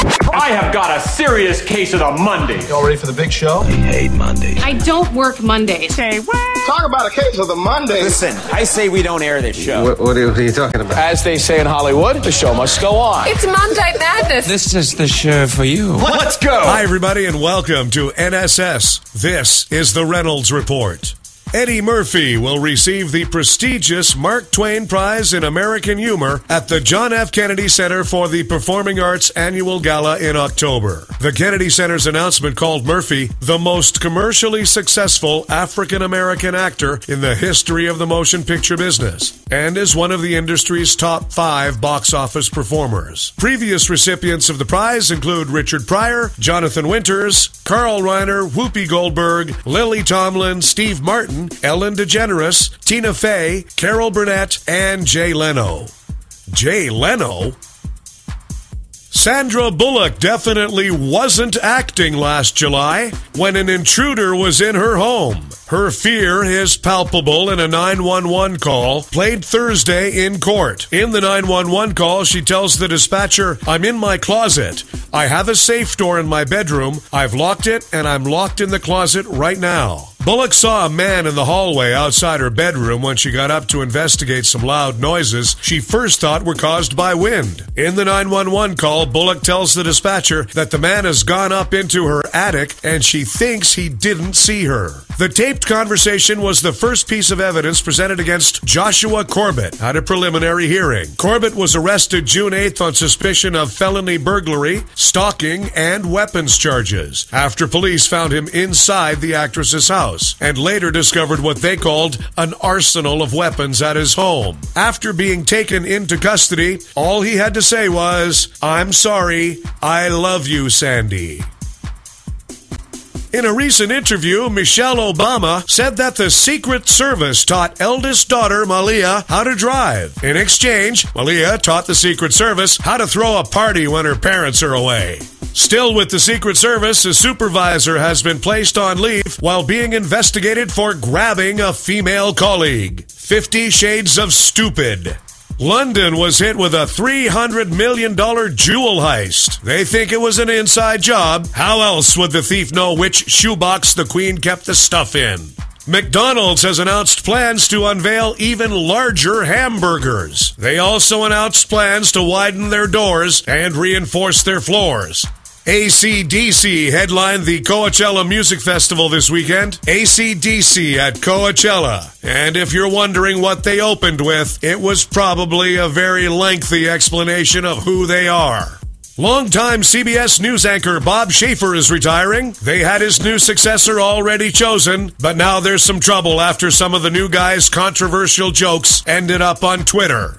I have got a serious case of the Mondays. Y'all ready for the big show? I hate Mondays. I don't work Mondays. Say what? Talk about a case of the Mondays. Listen, I say we don't air this show. What are you talking about? As they say in Hollywood, the show must go on. It's Monday Madness. This is the show for you. Let's go. Hi, everybody, and welcome to NSS. This is the Reynolds Report. Eddie Murphy will receive the prestigious Mark Twain Prize in American Humor at the John F. Kennedy Center for the Performing Arts Annual Gala in October. The Kennedy Center's announcement called Murphy the most commercially successful African-American actor in the history of the motion picture business and is one of the industry's top 5 box office performers. Previous recipients of the prize include Richard Pryor, Jonathan Winters, Carl Reiner, Whoopi Goldberg, Lily Tomlin, Steve Martin, Ellen DeGeneres, Tina Fey, Carol Burnett, and Jay Leno. Jay Leno? Sandra Bullock definitely wasn't acting last July when an intruder was in her home. Her fear is palpable in a 911 call played Thursday in court. In the 911 call, she tells the dispatcher, "I'm in my closet. I have a safe door in my bedroom. I've locked it, and I'm locked in the closet right now." Bullock saw a man in the hallway outside her bedroom when she got up to investigate some loud noises she first thought were caused by wind. In the 911 call, Bullock tells the dispatcher that the man has gone up into her attic and she thinks he didn't see her. The taped conversation was the first piece of evidence presented against Joshua Corbett at a preliminary hearing. Corbett was arrested June 8th on suspicion of felony burglary, stalking, and weapons charges after police found him inside the actress's house and later discovered what they called an arsenal of weapons at his home. After being taken into custody, all he had to say was, "I'm sorry, I love you, Sandy." In a recent interview, Michelle Obama said that the Secret Service taught eldest daughter Malia how to drive. In exchange, Malia taught the Secret Service how to throw a party when her parents are away. Still with the Secret Service, a supervisor has been placed on leave while being investigated for grabbing a female colleague. 50 Shades of Stupid. London was hit with a $300 million jewel heist. They think it was an inside job. How else would the thief know which shoebox the Queen kept the stuff in? McDonald's has announced plans to unveil even larger hamburgers. They also announced plans to widen their doors and reinforce their floors. AC/DC headlined the Coachella Music Festival this weekend. AC/DC at Coachella. And if you're wondering what they opened with, it was probably a very lengthy explanation of who they are. Longtime CBS News anchor Bob Schaefer is retiring. They had his new successor already chosen, but now there's some trouble after some of the new guy's controversial jokes ended up on Twitter.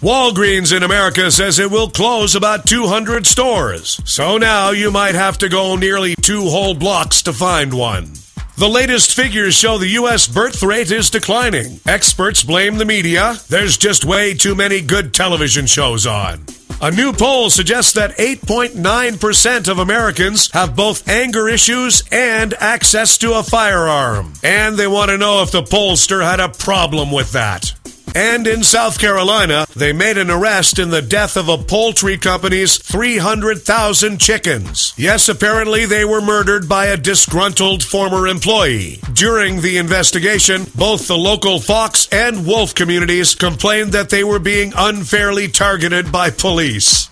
Walgreens in America says it will close about 200 stores. So now you might have to go nearly 2 whole blocks to find one. The latest figures show the U.S. birth rate is declining. Experts blame the media. There's just way too many good television shows on. A new poll suggests that 8.9% of Americans have both anger issues and access to a firearm. And they want to know if the pollster had a problem with that. And in South Carolina, they made an arrest in the death of a poultry company's 300,000 chickens. Yes, apparently they were murdered by a disgruntled former employee. During the investigation, both the local fox and wolf communities complained that they were being unfairly targeted by police.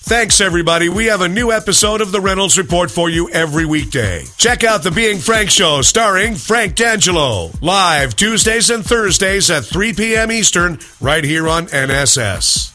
Thanks, everybody. We have a new episode of the Reynolds Report for you every weekday. Check out the Being Frank Show starring Frank D'Angelo. Live Tuesdays and Thursdays at 3 p.m. Eastern, right here on NSS.